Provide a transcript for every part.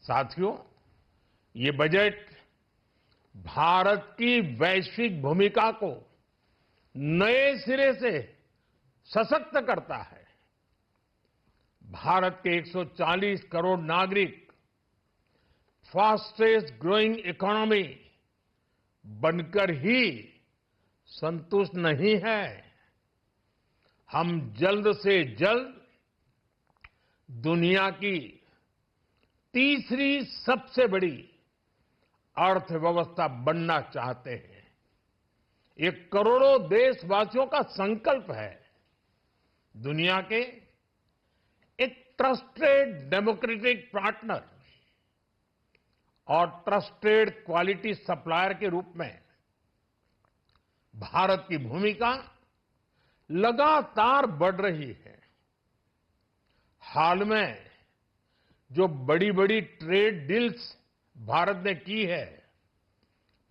साथियों, ये बजट भारत की वैश्विक भूमिका को नए सिरे से सशक्त करता है। भारत के 140 करोड़ नागरिक फास्टेस्ट ग्रोइंग इकोनॉमी बनकर ही संतुष्ट नहीं है। हम जल्द से जल्द दुनिया की तीसरी सबसे बड़ी अर्थव्यवस्था बनना चाहते हैं। ये करोड़ों देशवासियों का संकल्प है। दुनिया के एक ट्रस्टेड डेमोक्रेटिक पार्टनर और ट्रस्टेड क्वालिटी सप्लायर के रूप में भारत की भूमिका लगातार बढ़ रही है। हाल में जो बड़ी बड़ी ट्रेड डील्स भारत ने की है,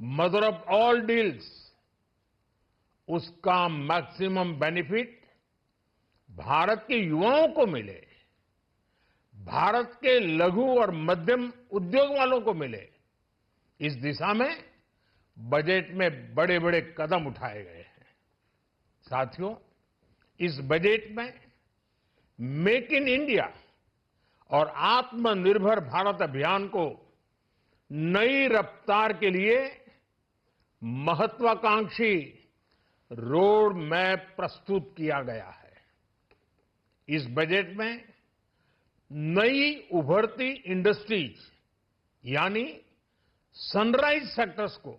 मदर ऑफ ऑल डील्स, उसका मैक्सिमम बेनिफिट भारत के युवाओं को मिले, भारत के लघु और मध्यम उद्योग वालों को मिले। इस दिशा में बजट में बड़े बड़े कदम उठाए गए हैं। साथियों, इस बजट में मेक इन इंडिया और आत्मनिर्भर भारत अभियान को नई रफ्तार के लिए महत्वाकांक्षी रोड मैप प्रस्तुत किया गया है। इस बजट में नई उभरती इंडस्ट्रीज यानी सनराइज सेक्टर्स को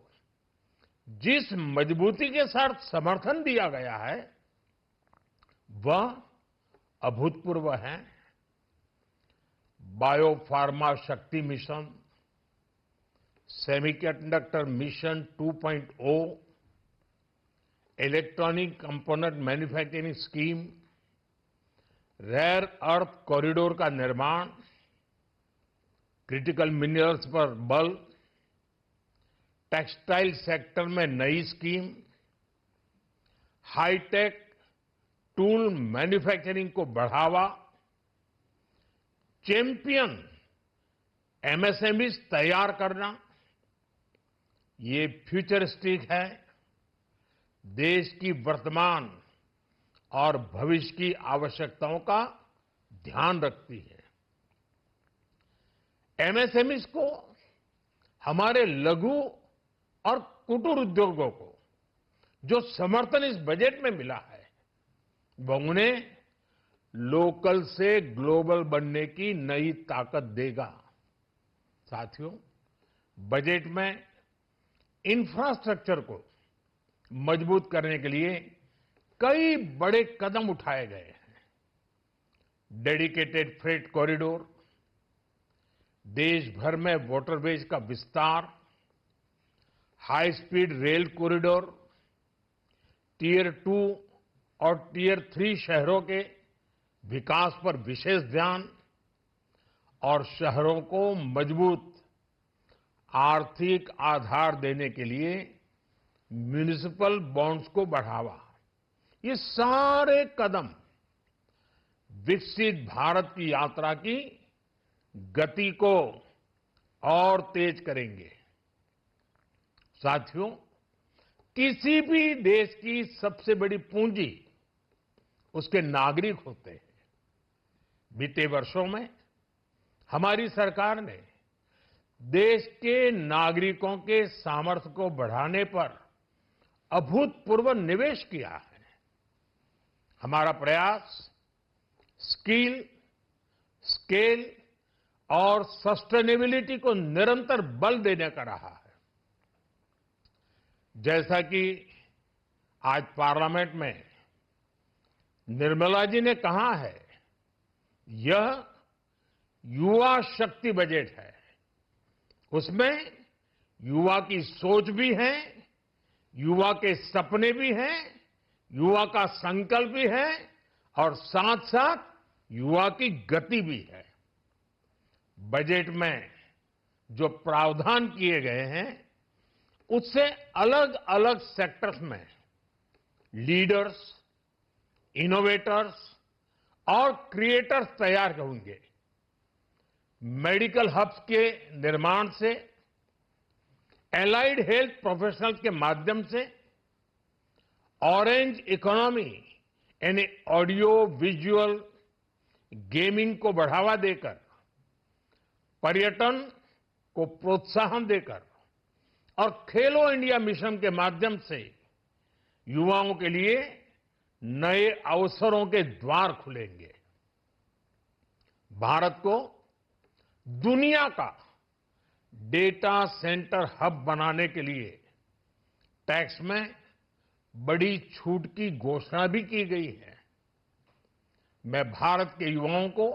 जिस मजबूती के साथ समर्थन दिया गया है, वह अभूतपूर्व है। Biopharma Shakti mission, semiconductor mission 2.0, electronic component manufacturing scheme, rare earth corridor का निर्माण, क्रिटिकल मिनरल्स पर बल, टेक्सटाइल सेक्टर में नई स्कीम, हाईटेक टूल मैन्युफैक्चरिंग को बढ़ावा, चैंपियन एमएसएमईज तैयार करना, ये फ्यूचरिस्टिक है, देश की वर्तमान और भविष्य की आवश्यकताओं का ध्यान रखती है। एमएसएमईज को, हमारे लघु और कुटीर उद्योगों को जो समर्थन इस बजट में मिला है, वह उन्हें लोकल से ग्लोबल बनने की नई ताकत देगा। साथियों, बजट में इंफ्रास्ट्रक्चर को मजबूत करने के लिए कई बड़े कदम उठाए गए हैं। डेडिकेटेड फ्रेट कॉरिडोर, देश भर में वाटरवेज का विस्तार, high speed rail corridor, tier 2 और टियर 3 शहरों के विकास पर विशेष ध्यान और शहरों को मजबूत आर्थिक आधार देने के लिए म्युनिसिपल बॉन्ड्स को बढ़ावा। ये सारे कदम विकसित भारत की यात्रा की गति को और तेज करेंगे। साथियों, किसी भी देश की सबसे बड़ी पूंजी उसके नागरिक होते हैं। बीते वर्षों में हमारी सरकार ने देश के नागरिकों के सामर्थ्य को बढ़ाने पर अभूतपूर्व निवेश किया है। हमारा प्रयास स्किल, स्केल और सस्टेनेबिलिटी को निरंतर बल देने का रहा है। जैसा कि आज पार्लियामेंट में निर्मला जी ने कहा है, यह युवा शक्ति बजट है। उसमें युवा की सोच भी है, युवा के सपने भी हैं, युवा का संकल्प भी है और साथ साथ युवा की गति भी है। बजट में जो प्रावधान किए गए हैं, उससे अलग अलग सेक्टर्स में लीडर्स, इनोवेटर्स और क्रिएटर्स तैयार होंगे। मेडिकल हब्स के निर्माण से, एलाइड हेल्थ प्रोफेशनल्स के माध्यम से, ऑरेंज इकोनॉमी यानी ऑडियो विजुअल गेमिंग को बढ़ावा देकर, पर्यटन को प्रोत्साहन देकर और खेलो इंडिया मिशन के माध्यम से युवाओं के लिए नए अवसरों के द्वार खुलेंगे। भारत को दुनिया का डेटा सेंटर हब बनाने के लिए टैक्स में बड़ी छूट की घोषणा भी की गई है। मैं भारत के युवाओं को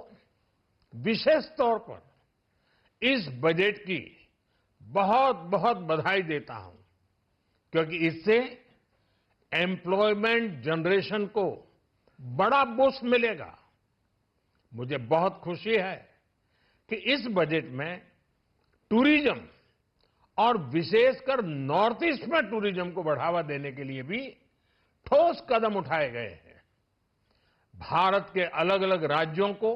विशेष तौर पर इस बजट की बहुत बहुत बधाई देता हूं, क्योंकि इससे एम्प्लॉयमेंट जनरेशन को बड़ा बूस्ट मिलेगा। मुझे बहुत खुशी है कि इस बजट में टूरिज्म और विशेषकर नॉर्थ ईस्ट में टूरिज्म को बढ़ावा देने के लिए भी ठोस कदम उठाए गए हैं। भारत के अलग अलग राज्यों को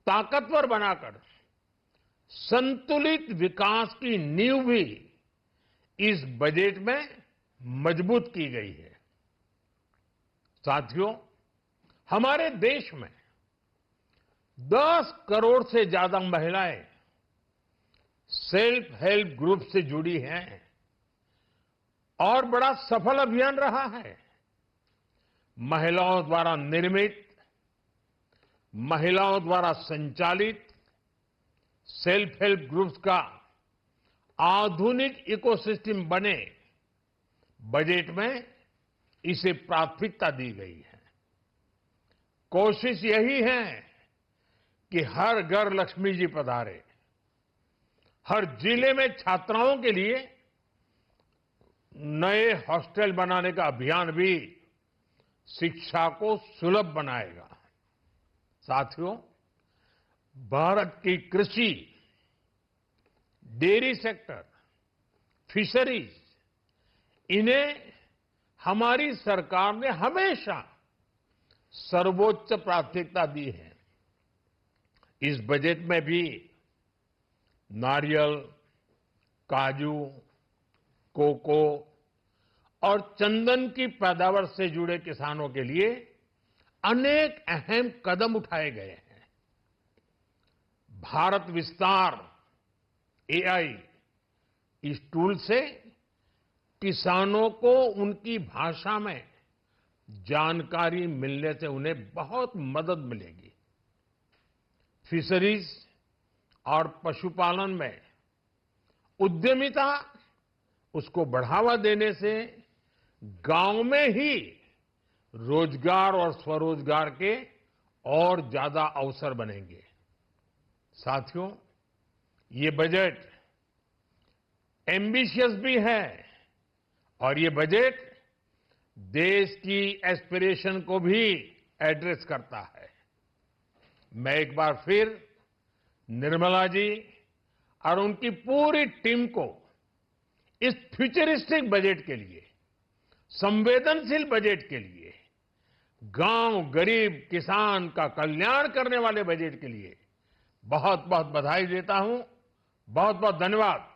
ताकतवर बनाकर संतुलित विकास की नींव भी इस बजट में मजबूत की गई है। साथियों, हमारे देश में 10 करोड़ से ज्यादा महिलाएं सेल्फ हेल्प ग्रुप से जुड़ी हैं और बड़ा सफल अभियान रहा है। महिलाओं द्वारा निर्मित, महिलाओं द्वारा संचालित सेल्फ हेल्प ग्रुप्स का आधुनिक इकोसिस्टम बने, बजट में इसे प्राथमिकता दी गई है। कोशिश यही है कि हर घर लक्ष्मी जी पधारे। हर जिले में छात्राओं के लिए नए हॉस्टल बनाने का अभियान भी शिक्षा को सुलभ बनाएगा। साथियों, भारत की कृषि, डेयरी सेक्टर, फिशरीज, इन्हें हमारी सरकार ने हमेशा सर्वोच्च प्राथमिकता दी है। इस बजट में भी नारियल, काजू, कोको और चंदन की पैदावार से जुड़े किसानों के लिए अनेक अहम कदम उठाए गए हैं। भारत विस्तार एआई, इस टूल से किसानों को उनकी भाषा में जानकारी मिलने से उन्हें बहुत मदद मिलेगी। फिशरीज और पशुपालन में उद्यमिता, उसको बढ़ावा देने से गांव में ही रोजगार और स्वरोजगार के और ज्यादा अवसर बनेंगे। साथियों, ये बजट एम्बिशियस भी है और ये बजट देश की एस्पिरेशन को भी एड्रेस करता है। मैं एक बार फिर निर्मला जी और उनकी पूरी टीम को इस फ्यूचरिस्टिक बजट के लिए, संवेदनशील बजट के लिए, गांव, गरीब, किसान का कल्याण करने वाले बजट के लिए बहुत बहुत बधाई देता हूं। बहुत बहुत धन्यवाद।